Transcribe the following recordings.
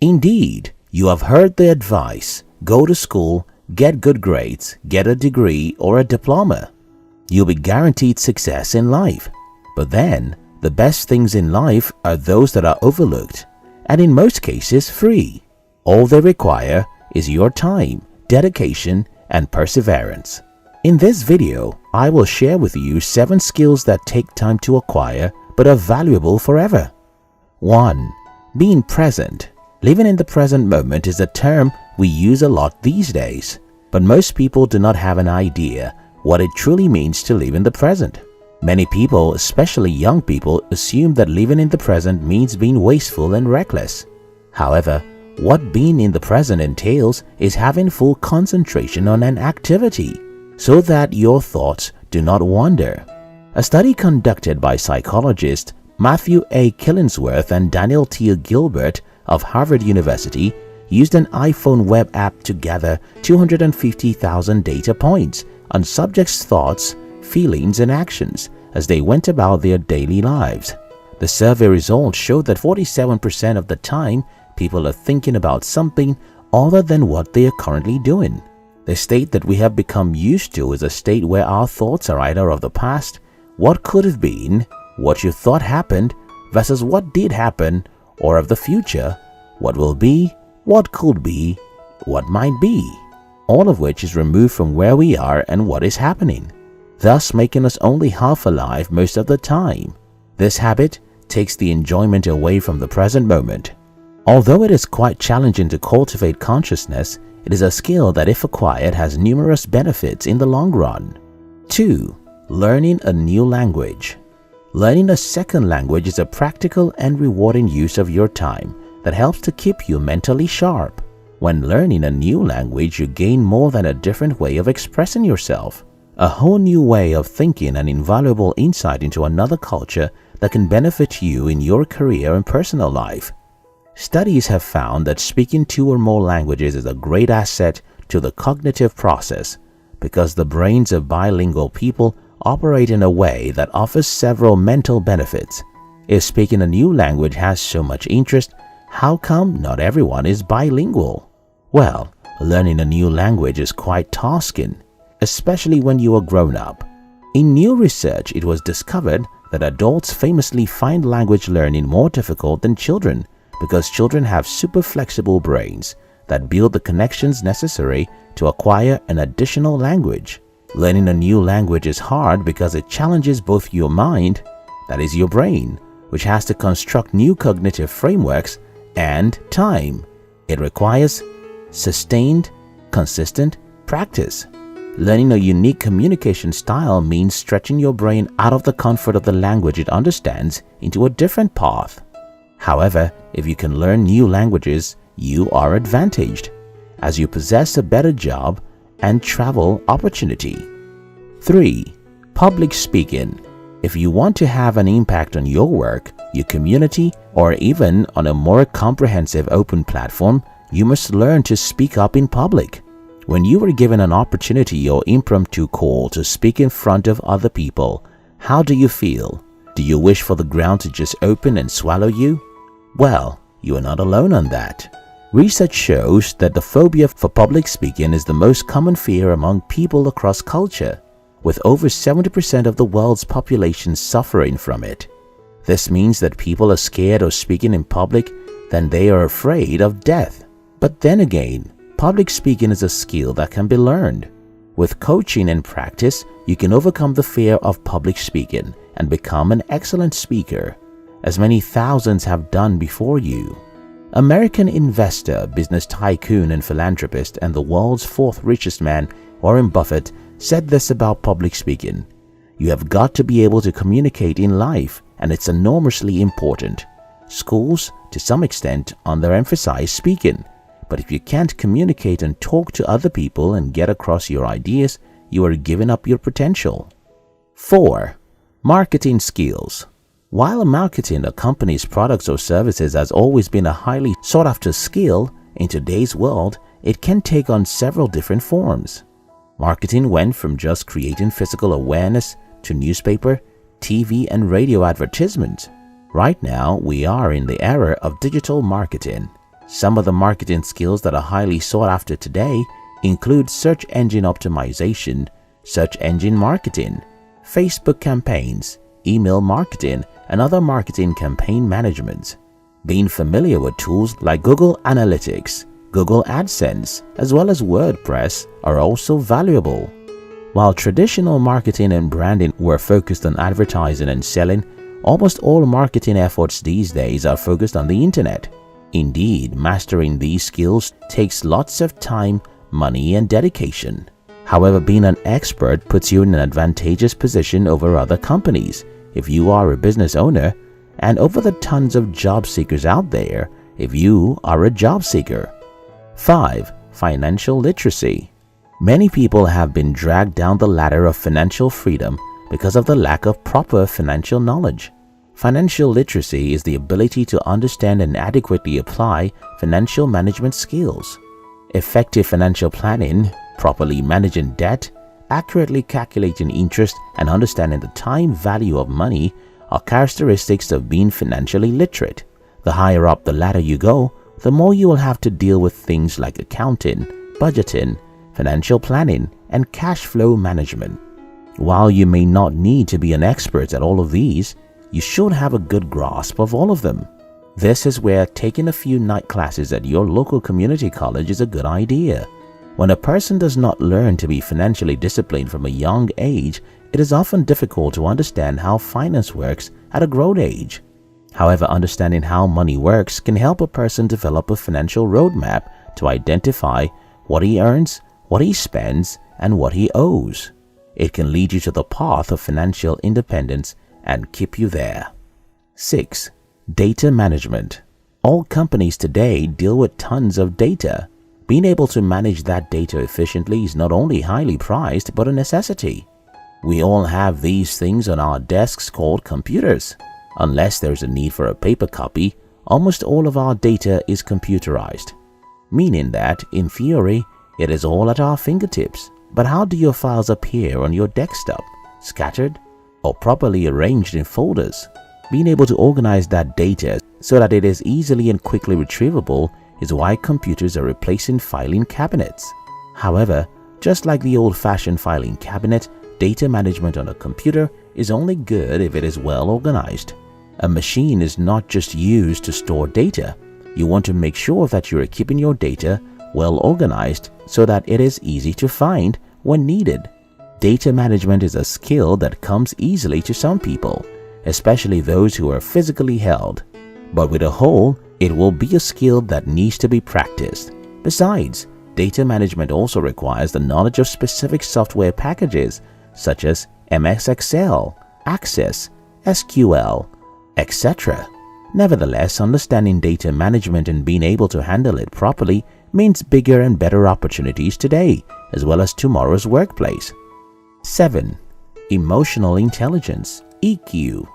Indeed, you have heard the advice: go to school, get good grades, get a degree or a diploma. You'll be guaranteed success in life. But then, the best things in life are those that are overlooked, and in most cases free. All they require is your time, dedication, and perseverance. In this video, I will share with you 7 skills that take time to acquire but are valuable forever. 1. Being present. Living in the present moment is a term we use a lot these days, but most people do not have an idea what it truly means to live in the present. Many people, especially young people, assume that living in the present means being wasteful and reckless. However, what being in the present entails is having full concentration on an activity so that your thoughts do not wander. A study conducted by psychologists Matthew A. Killingsworth and Daniel T. Gilbert of Harvard University used an iPhone web app to gather 250,000 data points on subjects' thoughts, feelings, and actions as they went about their daily lives. The survey results showed that 47% of the time people are thinking about something other than what they are currently doing. The state that we have become used to is a state where our thoughts are either of the past, what could have been, what you thought happened, versus what did happen, or of the future, what will be, what could be, what might be, all of which is removed from where we are and what is happening, thus making us only half alive most of the time. This habit takes the enjoyment away from the present moment. Although it is quite challenging to cultivate consciousness, it is a skill that, if acquired, has numerous benefits in the long run. 2. Learning a new language. Learning a second language is a practical and rewarding use of your time that helps to keep you mentally sharp. When learning a new language, you gain more than a different way of expressing yourself, a whole new way of thinking, and invaluable insight into another culture that can benefit you in your career and personal life. Studies have found that speaking 2 or more languages is a great asset to the cognitive process because the brains of bilingual people operate in a way that offers several mental benefits. If speaking a new language has so much interest, how come not everyone is bilingual? Well, learning a new language is quite tasking, especially when you are grown up. In new research, it was discovered that adults famously find language learning more difficult than children because children have super flexible brains that build the connections necessary to acquire an additional language. Learning a new language is hard because it challenges both your mind, that is your brain, which has to construct new cognitive frameworks, and time. It requires sustained, consistent practice. Learning a unique communication style means stretching your brain out of the comfort of the language it understands into a different path. However, if you can learn new languages, you are advantaged, as you possess a better job and travel opportunity. 3. Public speaking. If you want to have an impact on your work, your community, or even on a more comprehensive open platform, you must learn to speak up in public. When you are given an opportunity or impromptu call to speak in front of other people, how do you feel? Do you wish for the ground to just open and swallow you? Well, you are not alone on that. Research shows that the phobia for public speaking is the most common fear among people across culture, with over 70% of the world's population suffering from it. This means that people are scared of speaking in public than they are afraid of death. But then again, public speaking is a skill that can be learned. With coaching and practice, you can overcome the fear of public speaking and become an excellent speaker, as many thousands have done before you. American investor, business tycoon, and philanthropist, and the world's 4th richest man, Warren Buffett, said this about public speaking: "You have got to be able to communicate in life, and it's enormously important. Schools, to some extent, underemphasize speaking, but if you can't communicate and talk to other people and get across your ideas, you are giving up your potential." 4. Marketing skills. While marketing a company's products or services has always been a highly sought-after skill, in today's world, it can take on several different forms. Marketing went from just creating physical awareness to newspaper, TV, and radio advertisements. Right now, we are in the era of digital marketing. Some of the marketing skills that are highly sought after today include search engine optimization, search engine marketing, Facebook campaigns, email marketing, and other marketing campaign management. Being familiar with tools like Google Analytics, Google AdSense, as well as WordPress are also valuable. While traditional marketing and branding were focused on advertising and selling, almost all marketing efforts these days are focused on the internet. Indeed, mastering these skills takes lots of time, money, and dedication. However, being an expert puts you in an advantageous position over other companies if you are a business owner, and over the tons of job seekers out there if you are a job seeker. 5. Financial literacy. Many people have been dragged down the ladder of financial freedom because of the lack of proper financial knowledge. Financial literacy is the ability to understand and adequately apply financial management skills. Effective financial planning, properly managing debt, accurately calculating interest, and understanding the time value of money are characteristics of being financially literate. The higher up the ladder you go, the more you will have to deal with things like accounting, budgeting, financial planning, and cash flow management. While you may not need to be an expert at all of these, you should have a good grasp of all of them. This is where taking a few night classes at your local community college is a good idea. When a person does not learn to be financially disciplined from a young age, it is often difficult to understand how finance works at a grown age. However, understanding how money works can help a person develop a financial roadmap to identify what he earns, what he spends, and what he owes. It can lead you to the path of financial independence and keep you there. 6. Data management. All companies today deal with tons of data. Being able to manage that data efficiently is not only highly prized but a necessity. We all have these things on our desks called computers. Unless there's a need for a paper copy, almost all of our data is computerized, meaning that, in theory, it is all at our fingertips. But how do your files appear on your desktop? Scattered or properly arranged in folders? Being able to organize that data so that it is easily and quickly retrievable is why computers are replacing filing cabinets. However, just like the old-fashioned filing cabinet, data management on a computer is only good if it is well organized. A machine is not just used to store data. You want to make sure that you are keeping your data well organized so that it is easy to find when needed. Data management is a skill that comes easily to some people, especially those who are physically held. But with a whole, it will be a skill that needs to be practiced. Besides, data management also requires the knowledge of specific software packages such as MS Excel, Access, SQL, etc. Nevertheless, understanding data management and being able to handle it properly means bigger and better opportunities today, as well as tomorrow's workplace. 7. Emotional intelligence, EQ.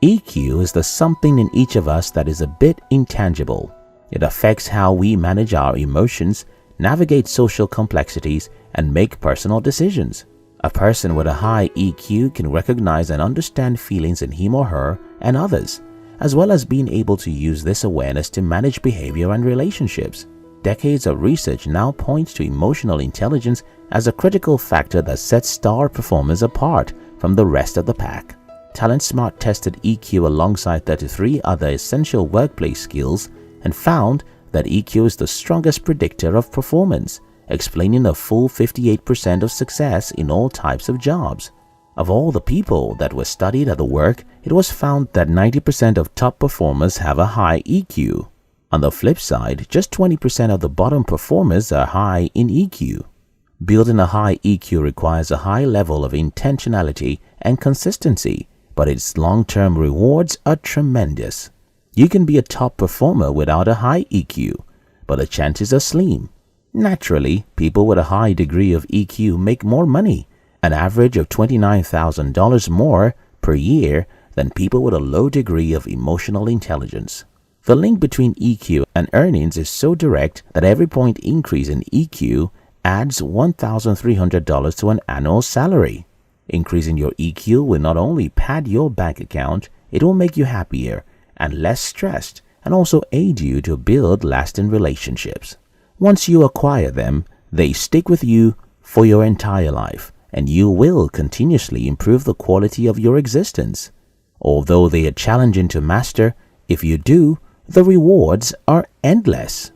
EQ is the something in each of us that is a bit intangible. It affects how we manage our emotions, navigate social complexities, and make personal decisions. A person with a high EQ can recognize and understand feelings in him or her and others, as well as being able to use this awareness to manage behavior and relationships. Decades of research now point to emotional intelligence as a critical factor that sets star performers apart from the rest of the pack. TalentSmart tested EQ alongside 33 other essential workplace skills and found that EQ is the strongest predictor of performance, explaining a full 58% of success in all types of jobs. Of all the people that were studied at the work, it was found that 90% of top performers have a high EQ. On the flip side, just 20% of the bottom performers are high in EQ. Building a high EQ requires a high level of intentionality and consistency, but its long-term rewards are tremendous. You can be a top performer without a high EQ, but the chances are slim. Naturally, people with a high degree of EQ make more money, an average of $29,000 more per year than people with a low degree of emotional intelligence. The link between EQ and earnings is so direct that every point increase in EQ adds $1,300 to an annual salary. Increasing your EQ will not only pad your bank account, it will make you happier and less stressed and also aid you to build lasting relationships. Once you acquire them, they stick with you for your entire life, and you will continuously improve the quality of your existence. Although they are challenging to master, if you do, the rewards are endless.